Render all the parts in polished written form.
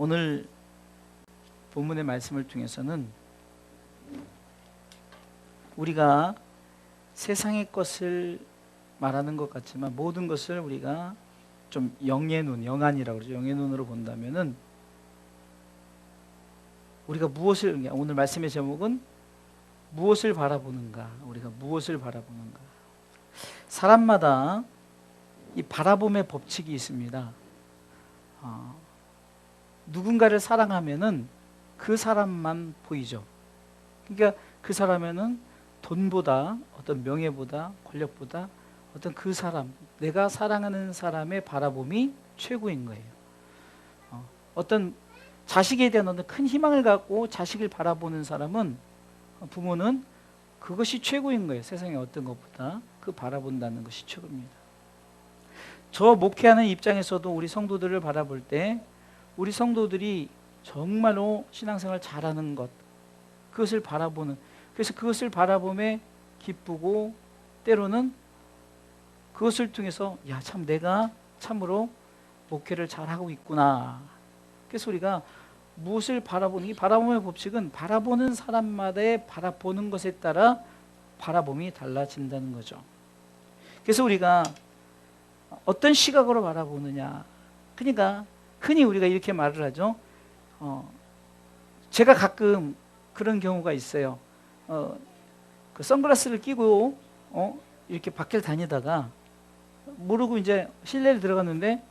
오늘 본문의 말씀을 통해서는 우리가 세상의 것을 말하는 것 같지만 모든 것을 우리가 좀 영의 눈, 영안이라고 그러죠. 영의 눈으로 본다면은 우리가 무엇을, 오늘 말씀의 제목은 무엇을 바라보는가, 우리가 무엇을 바라보는가. 사람마다 이 바라봄의 법칙이 있습니다. 누군가를 사랑하면은 그 사람만 보이죠. 그러니까 그 사람에는 돈보다, 어떤 명예보다, 권력보다 어떤 그 사람, 내가 사랑하는 사람의 바라봄이 최고인 거예요. 어떤 자식에 대한 어떤 큰 희망을 갖고 자식을 바라보는 사람은, 부모는 그것이 최고인 거예요. 세상의 어떤 것보다 그 바라본다는 것이 최고입니다. 저 목회하는 입장에서도 우리 성도들을 바라볼 때 우리 성도들이 정말로 신앙생활 잘하는 것, 그것을 바라보는, 그래서 그것을 바라봄에 기쁘고 때로는 그것을 통해서 야, 참 내가 참으로 목회를 잘하고 있구나. 그래서 우리가 무엇을 바라보는, 이 바라봄의 법칙은 바라보는 사람마다의 바라보는 것에 따라 바라봄이 달라진다는 거죠. 그래서 우리가 어떤 시각으로 바라보느냐, 그러니까 흔히 우리가 이렇게 말을 하죠. 제가 가끔 그런 경우가 있어요. 그 선글라스를 끼고 이렇게 밖을 다니다가 모르고 이제 실내를 들어갔는데,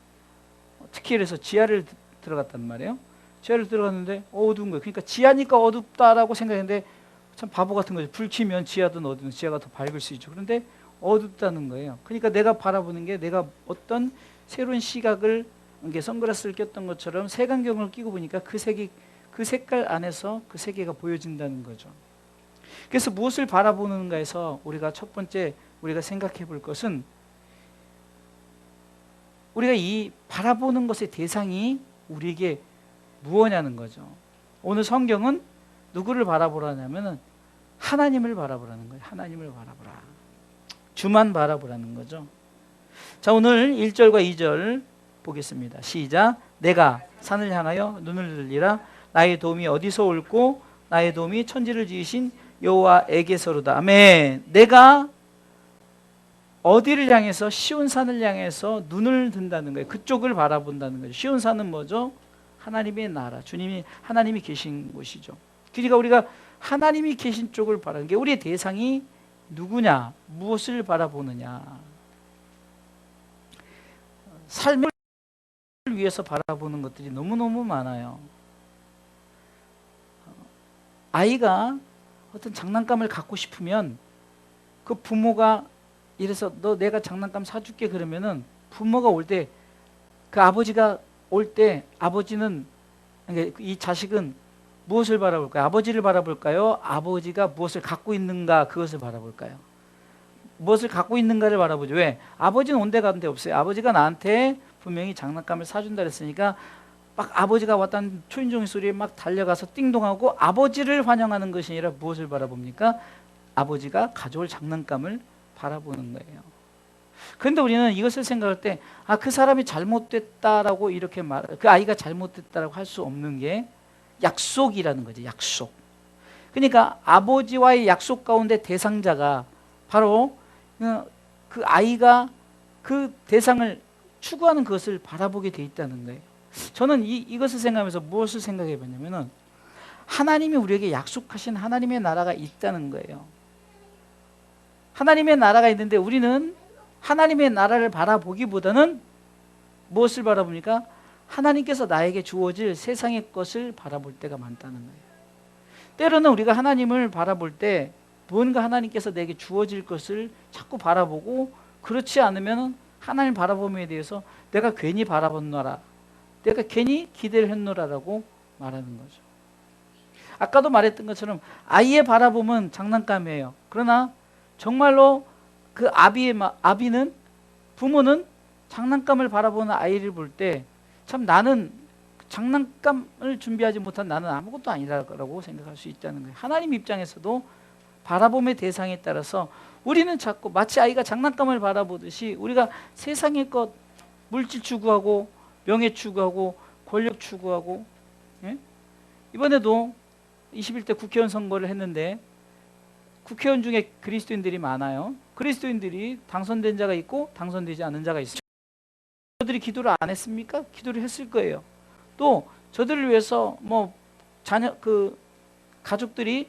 특히 그래서 지하를 들어갔단 말이에요. 지하를 들어갔는데 어두운 거예요. 그러니까 지하니까 어둡다라고 생각했는데 참 바보 같은 거죠. 불 켜면 지하든 어디든 지하가 더 밝을 수 있죠. 그런데 어둡다는 거예요. 그러니까 내가 바라보는 게, 내가 어떤 새로운 시각을, 이게 선글라스를 꼈던 것처럼 색안경을 끼고 보니까 그 색이, 그 색깔 안에서 그 세계가 보여진다는 거죠. 그래서 무엇을 바라보는가에서 우리가 첫 번째 우리가 생각해 볼 것은, 우리가 이 바라보는 것의 대상이 우리에게 무엇냐는 거죠. 오늘 성경은 누구를 바라보라냐면은 하나님을 바라보라는 거예요. 하나님을 바라보라. 주만 바라보라는 거죠. 자, 오늘 1절과 2절 보겠습니다. 시작. 내가 산을 향하여 눈을 들리라. 나의 도움이 어디서 올고 나의 도움이 천지를 지으신 여호와에게서로다. 아멘. 내가 어디를 향해서, 시온 산을 향해서 눈을 든다는 거예요. 그쪽을 바라본다는 거예요. 시온 산은 뭐죠? 하나님의 나라, 주님이, 하나님이 계신 곳이죠. 그러니까 우리가 하나님이 계신 쪽을 바라는 게, 우리의 대상이 누구냐, 무엇을 바라보느냐. 삶을 위해서 바라보는 것들이 너무너무 많아요. 아이가 어떤 장난감을 갖고 싶으면 그 부모가 이래서 너 내가 장난감 사줄게 그러면은, 부모가 올 때, 그 아버지가 올 때 아버지는, 그러니까 이 자식은 무엇을 바라볼까요? 아버지를 바라볼까요? 아버지가 무엇을 갖고 있는가, 그것을 바라볼까요? 무엇을 갖고 있는가를 바라보죠. 왜? 아버지는 온데 간데 없어요. 아버지가 나한테 분명히 장난감을 사준다 그랬으니까 막 아버지가 왔다는 초인종 소리에 막 달려가서 띵동하고, 아버지를 환영하는 것이 아니라 무엇을 바라봅니까? 아버지가 가져올 장난감을 바라보는 거예요. 그런데 우리는 이것을 생각할 때, 그 사람이 잘못됐다라고 이렇게 그 아이가 잘못됐다라고 할 수 없는 게 약속이라는 거죠. 약속. 그러니까 아버지와의 약속 가운데 대상자가 바로 그 아이가 그 대상을 추구하는 것을 바라보게 돼 있다는 거예요. 저는 이것을 생각하면서 무엇을 생각해 봤냐면은, 하나님이 우리에게 약속하신 하나님의 나라가 있다는 거예요. 하나님의 나라가 있는데 우리는 하나님의 나라를 바라보기보다는 무엇을 바라봅니까? 하나님께서 나에게 주어질 세상의 것을 바라볼 때가 많다는 거예요. 때로는 우리가 하나님을 바라볼 때 무언가 하나님께서 내게 주어질 것을 자꾸 바라보고, 그렇지 않으면 하나님 바라봄에 대해서 내가 괜히 바라봤노라, 내가 괜히 기대를 했노라라고 말하는 거죠. 아까도 말했던 것처럼 아이의 바라봄은 장난감이에요. 그러나 정말로 그 아비는, 부모는 장난감을 바라보는 아이를 볼 때, 참 나는 장난감을 준비하지 못한 나는 아무것도 아니라고 생각할 수 있다는 거예요. 하나님 입장에서도 바라봄의 대상에 따라서 우리는 자꾸 마치 아이가 장난감을 바라보듯이 우리가 세상의 것, 물질 추구하고 명예 추구하고 권력 추구하고 예? 이번에도 21대 국회의원 선거를 했는데 국회의원 중에 그리스도인들이 많아요. 그리스도인들이 당선된 자가 있고 당선되지 않은 자가 있어요. 저들이 기도를 안 했습니까? 기도를 했을 거예요. 또 저들을 위해서 뭐 자녀 가족들이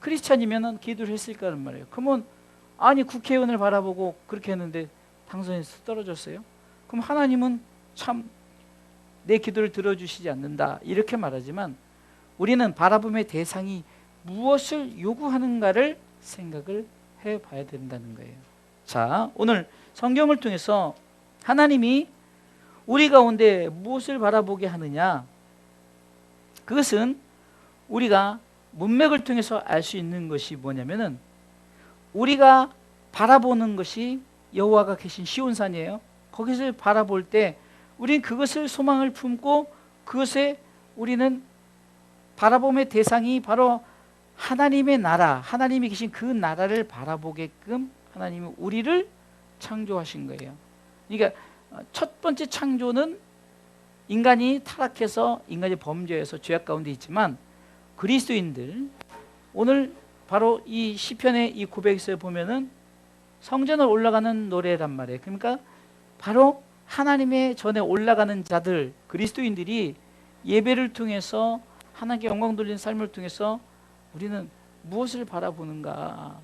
크리스찬이면은 기도를 했을 거란 말이에요. 그러면 아니 국회의원을 바라보고 그렇게 했는데 당선에서 떨어졌어요. 그럼 하나님은 참 내 기도를 들어주시지 않는다 이렇게 말하지만 우리는 바라봄의 대상이 무엇을 요구하는가를 생각을 해봐야 된다는 거예요. 자, 오늘 성경을 통해서 하나님이 우리 가운데 무엇을 바라보게 하느냐, 그것은 우리가 문맥을 통해서 알 수 있는 것이 뭐냐면은 우리가 바라보는 것이 여호와가 계신 시온산이에요. 거기서 바라볼 때 우리는 그것을 소망을 품고 그것에 우리는 바라봄의 대상이 바로 하나님의 나라, 하나님이 계신 그 나라를 바라보게끔 하나님이 우리를 창조하신 거예요. 그러니까 첫 번째 창조는 인간이 타락해서 인간이 범죄해서 죄악 가운데 있지만 그리스도인들 오늘 바로 이 시편의 이 고백에서 보면은 성전을 올라가는 노래란 말이에요. 그러니까 바로 하나님의 전에 올라가는 자들 그리스도인들이 예배를 통해서 하나님께 영광 돌리는 삶을 통해서 우리는 무엇을 바라보는가,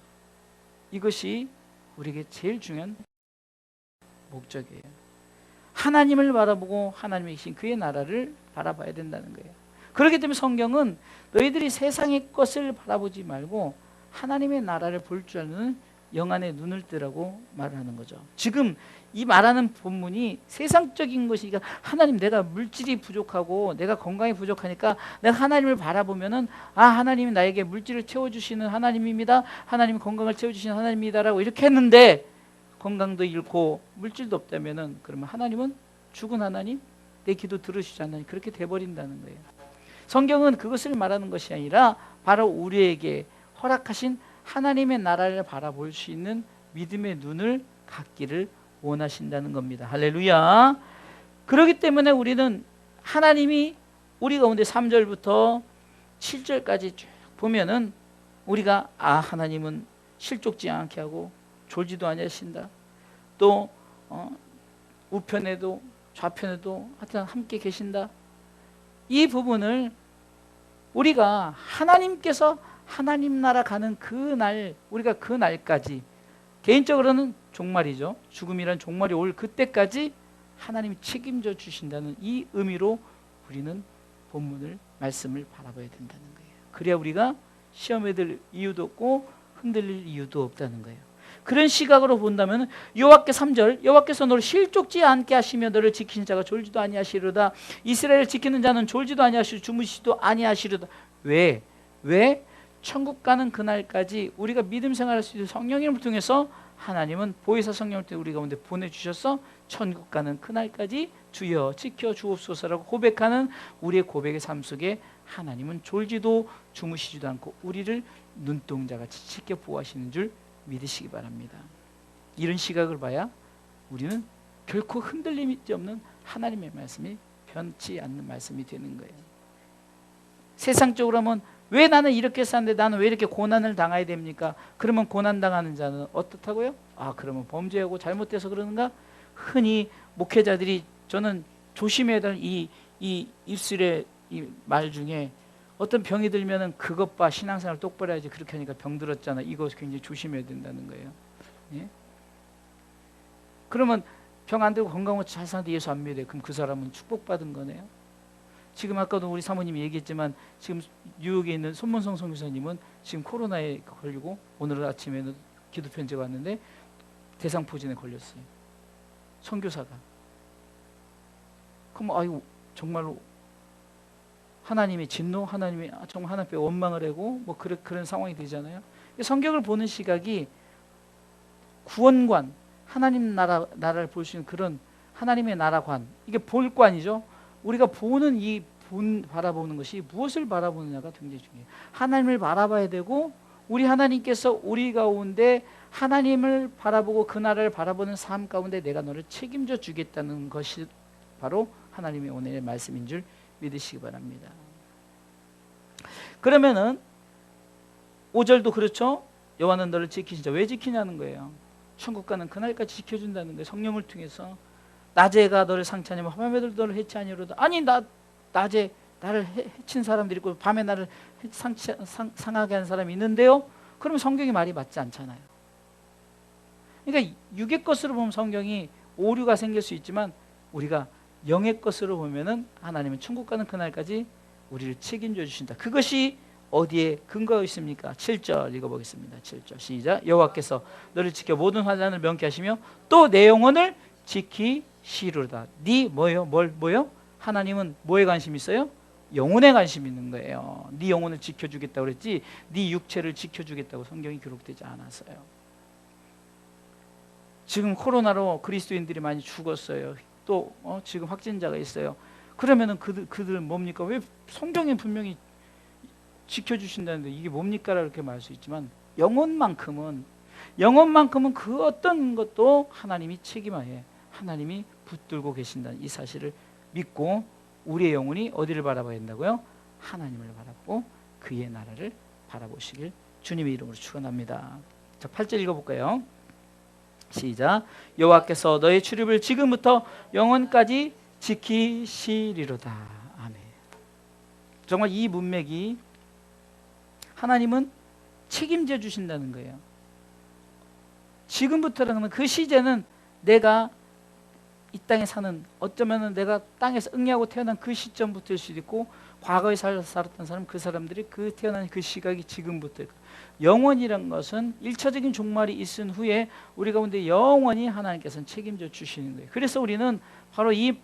이것이 우리에게 제일 중요한 목적이에요. 하나님을 바라보고 하나님이 계신 그의 나라를 바라봐야 된다는 거예요. 그렇기 때문에 성경은 너희들이 세상의 것을 바라보지 말고 하나님의 나라를 볼 줄 아는 영안의 눈을 뜨라고 말을 하는 거죠. 지금 이 말하는 본문이 세상적인 것이니까 하나님 내가 물질이 부족하고 내가 건강이 부족하니까 내가 하나님을 바라보면은 하나님이 나에게 물질을 채워주시는 하나님입니다. 하나님이 건강을 채워주시는 하나님이다라고 이렇게 했는데 건강도 잃고 물질도 없다면은 그러면 하나님은 죽은 하나님, 내 기도 들으시지 않나니 그렇게 돼버린다는 거예요. 성경은 그것을 말하는 것이 아니라 바로 우리에게 허락하신 하나님의 나라를 바라볼 수 있는 믿음의 눈을 갖기를 원하신다는 겁니다. 할렐루야. 그렇기 때문에 우리는 하나님이 우리 가운데 3절부터 7절까지 쭉 보면은 우리가 하나님은 실족지 않게 하고 졸지도 아니하신다. 또 우편에도 좌편에도 하여튼 함께 계신다. 이 부분을 우리가 하나님께서 하나님 나라 가는 그날, 우리가 그 날까지 개인적으로는 종말이죠. 죽음이란 종말이 올 그때까지 하나님이 책임져 주신다는 이 의미로 우리는 본문을 말씀을 바라봐야 된다는 거예요. 그래야 우리가 시험에 들 이유도 없고 흔들릴 이유도 없다는 거예요. 그런 시각으로 본다면 여호와께 3절 여호와께서 너를 실족지 않게 하시며 너를 지키는 자가 졸지도 아니하시리로다. 이스라엘을 지키는 자는 졸지도 아니하시고 주무시지도 아니하시리로다. 왜? 천국 가는 그날까지 우리가 믿음 생활할 수 있는 성령님을 통해서 하나님은 보혜사 성령을 통해 우리 가운데 보내주셔서 천국 가는 그날까지 주여 지켜 주옵소서라고 고백하는 우리의 고백의 삶 속에 하나님은 졸지도 주무시지도 않고 우리를 눈동자같이 지켜 보호하시는 줄 믿으시기 바랍니다. 이런 시각을 봐야 우리는 결코 흔들림이 없는 하나님의 말씀이 변치 않는 말씀이 되는 거예요. 세상적으로 하면 왜 나는 이렇게 사는데 나는 왜 이렇게 고난을 당해야 됩니까? 그러면 고난당하는 자는 어떻다고요? 그러면 범죄하고 잘못돼서 그러는가? 흔히 목회자들이 저는 조심해야 될 이 입술의 이 말 중에 어떤 병이 들면은 그것 봐 신앙생활 똑바로 해야지 그렇게 하니까 병 들었잖아. 이거 굉장히 조심해야 된다는 거예요. 예? 그러면 병 안 들고 건강하고 잘 사는데 예수 안 믿어요. 그럼 그 사람은 축복받은 거네요. 지금 아까도 우리 사모님이 얘기했지만 지금 뉴욕에 있는 손문성 선교사님은 지금 코로나에 걸리고 오늘 아침에는 기도 편지가 왔는데 대상포진에 걸렸어요. 선교사가. 그럼 정말로 하나님의 진노, 하나님의 정말 하나님 앞에 원망을 하고 뭐 그런 상황이 되잖아요. 성경을 보는 시각이 구원관, 하나님 나라를 볼 수 있는 그런 하나님의 나라관, 이게 볼관이죠. 우리가 보는 바라보는 것이 무엇을 바라보느냐가 굉장히 중요해요. 하나님을 바라봐야 되고 우리 하나님께서 우리 가운데 하나님을 바라보고 그 나라를 바라보는 삶 가운데 내가 너를 책임져 주겠다는 것이 바로 하나님의 오늘의 말씀인 줄 믿으시기 바랍니다. 그러면은 5절도 그렇죠. 여호와는 너를 지키신다. 왜 지키냐는 거예요. 천국 가는 그날까지 지켜준다는 거예요. 성령을 통해서. 낮에가 너를 상처하냐면 밤에도 너를 해치하니로다. 아니 낮에 나를 해친 사람들이 있고 밤에 나를 상하게 한 사람이 있는데요. 그러면 성경이 말이 맞지 않잖아요. 그러니까 육의 것으로 보면 성경이 오류가 생길 수 있지만 우리가 영의 것으로 보면은 하나님은 천국 가는 그날까지 우리를 책임져 주신다. 그것이 어디에 근거가 있습니까? 7절 읽어보겠습니다. 7절 시작. 여호와께서 너를 지켜 모든 환난을 명케 하시며 또 내 영혼을 지키시리로다. 네 뭐요? 하나님은 뭐에 관심 있어요? 영혼에 관심 있는 거예요. 네 영혼을 지켜주겠다고 그랬지 네 육체를 지켜주겠다고 성경이 기록되지 않았어요. 지금 코로나로 그리스도인들이 많이 죽었어요. 또 지금 확진자가 있어요. 그러면은 그들 뭡니까? 왜 성경에 분명히 지켜주신다는데 이게 뭡니까? 이렇게 말할 수 있지만 영혼만큼은 그 어떤 것도 하나님이 책임하에 하나님이 붙들고 계신다는 이 사실을 믿고 우리의 영혼이 어디를 바라봐야 된다고요? 하나님을 바라보고 그의 나라를 바라보시길 주님의 이름으로 축원합니다. 자, 8절 읽어볼까요? 시작. 여호와께서 너의 출입을 지금부터 영원까지 지키시리로다. 아멘. 정말 이 문맥이 하나님은 책임져 주신다는 거예요. 지금부터라는 그 시제는 내가 이 땅에 사는 어쩌면 내가 땅에서 응애하고 태어난 그 시점부터일 수도 있고 과거에 살았던 사람 그 사람들이 그 태어난 그 시각이 지금부터일 거예요. 영원이란 것은 일차적인 종말이 있은 후에 우리 가운데 영원히 하나님께서는 책임져 주시는 거예요. 그래서 우리는 바로 이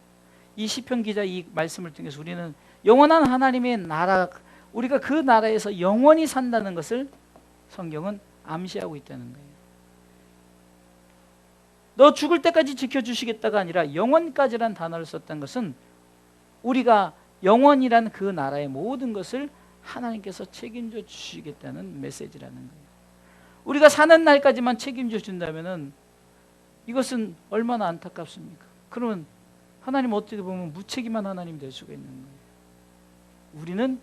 시편 기자 이 말씀을 통해서 우리는 영원한 하나님의 나라 우리가 그 나라에서 영원히 산다는 것을 성경은 암시하고 있다는 거예요. 너 죽을 때까지 지켜주시겠다가 아니라 영원까지란 단어를 썼다는 것은 우리가 영원이란 그 나라의 모든 것을 하나님께서 책임져 주시겠다는 메시지라는 거예요. 우리가 사는 날까지만 책임져 준다면은 이것은 얼마나 안타깝습니까? 그러면 하나님 어떻게 보면 무책임한 하나님 될 수가 있는 거예요. 우리는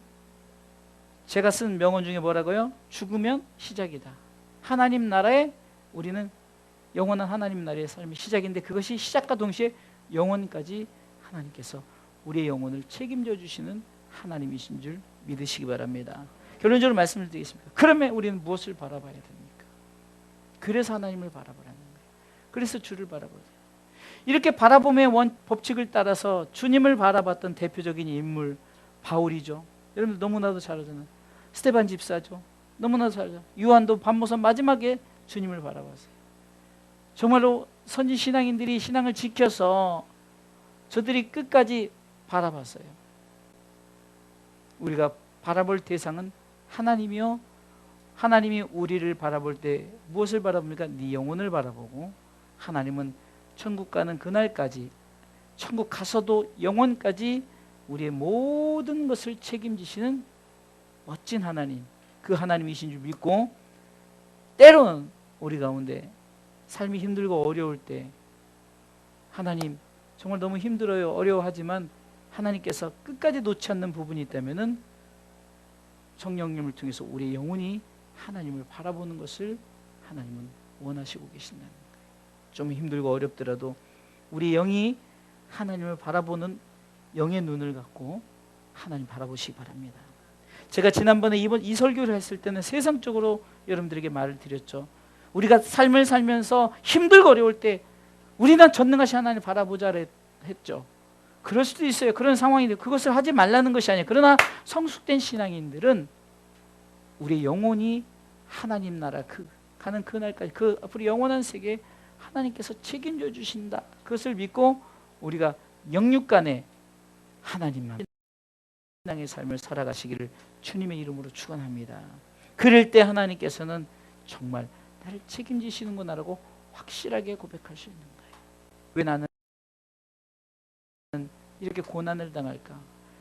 제가 쓴 명언 중에 뭐라고요? 죽으면 시작이다. 하나님 나라에 우리는 영원한 하나님 나라의 삶이 시작인데 그것이 시작과 동시에 영원까지 하나님께서 우리의 영혼을 책임져 주시는 하나님이신 줄 믿으시기 바랍니다. 결론적으로 말씀을 드리겠습니다. 그러면 우리는 무엇을 바라봐야 됩니까? 그래서 하나님을 바라보라는 거예요. 그래서 주를 바라보라. 이렇게 바라봄의 법칙을 따라서 주님을 바라봤던 대표적인 인물 바울이죠. 여러분들 너무나도 잘 알잖아요. 스데반 집사죠. 너무나도 잘 알죠. 요한도 반모선 마지막에 주님을 바라봤어요. 정말로 선지 신앙인들이 신앙을 지켜서 저들이 끝까지 바라봤어요. 우리가 바라볼 대상은 하나님이요. 하나님이 우리를 바라볼 때 무엇을 바라봅니까? 네 영혼을 바라보고 하나님은 천국 가는 그날까지 천국 가서도 영원까지 우리의 모든 것을 책임지시는 멋진 하나님 그 하나님이신 줄 믿고 때로는 우리 가운데 삶이 힘들고 어려울 때 하나님 정말 너무 힘들어요 어려워하지만 하나님께서 끝까지 놓지 않는 부분이 있다면은 성령님을 통해서 우리의 영혼이 하나님을 바라보는 것을 하나님은 원하시고 계신다는 거예요. 좀 힘들고 어렵더라도 우리 영이 하나님을 바라보는 영의 눈을 갖고 하나님 바라보시기 바랍니다. 제가 지난번에 이 설교를 했을 때는 세상적으로 여러분들에게 말을 드렸죠. 우리가 삶을 살면서 힘들고 어려울 때 우리는 전능하신 하나님 바라보자 했죠. 그럴 수도 있어요. 그런 상황인데 그것을 하지 말라는 것이 아니에요. 그러나 성숙된 신앙인들은 우리의 영혼이 하나님 나라 가는 그날까지 그 앞으로 영원한 세계에 하나님께서 책임져 주신다. 그것을 믿고 우리가 영육간에 하나님만 신앙의 삶을 살아가시기를 주님의 이름으로 축원합니다. 그럴 때 하나님께서는 정말 나를 책임지시는구나라고 확실하게 고백할 수 있는 거예요. 왜 나는 이렇게 고난을 당할까?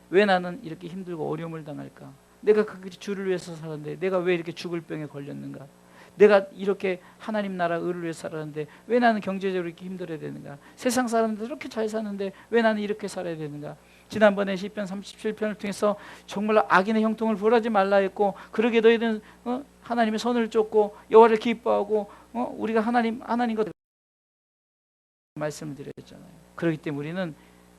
왜 나는 이렇게 힘들고 어려움을 당할까? 내가 그 주를 위해서 살았는데 내가 왜 이렇게 죽을 병에 걸렸는가? 내가 이렇게 하나님 나라 의를 위해서 살았는데 왜 나는 경제적으로 이렇게 힘들어야 되는가? 세상 사람들 이렇게 잘 사는데 왜 나는 이렇게 살아야 되는가? 지난번에 시편 37편을 통해서 정말로 악인의 형통을 벌하지 말라 했고, 그러게 너희는 하나님의 손을 쫓고 여호와를 기뻐하고 우리가 하나님과 말씀을 드렸잖아요. 그렇기 때문에 우리는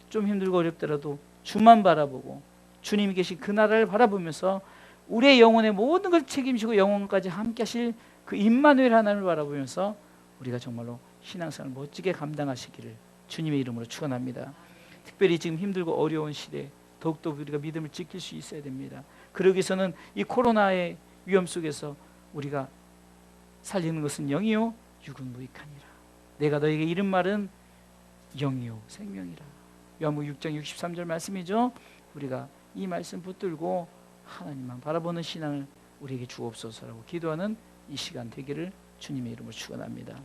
좀 힘들고 어렵더라도 주만 바라보고 주님이 계신 그 나라를 바라보면서 우리의 영혼의 모든 걸 책임지고 영혼까지 함께 하실 그 임마누엘 하나님을 바라보면서 우리가 정말로 신앙생활을 멋지게 감당하시기를 주님의 이름으로 축원합니다. 특별히 지금 힘들고 어려운 시대 더욱더 우리가 믿음을 지킬 수 있어야 됩니다. 그러기 위해서는 이 코로나의 위험 속에서 우리가 살리는 것은 영이요 육은 무익하니라. 내가 너에게 이른 말은 영이요 생명이라. 요한복음 6장 63절 말씀이죠. 우리가 이 말씀 붙들고 하나님만 바라보는 신앙을 우리에게 주옵소서라고 기도하는 이 시간 되기를 주님의 이름으로 축원합니다.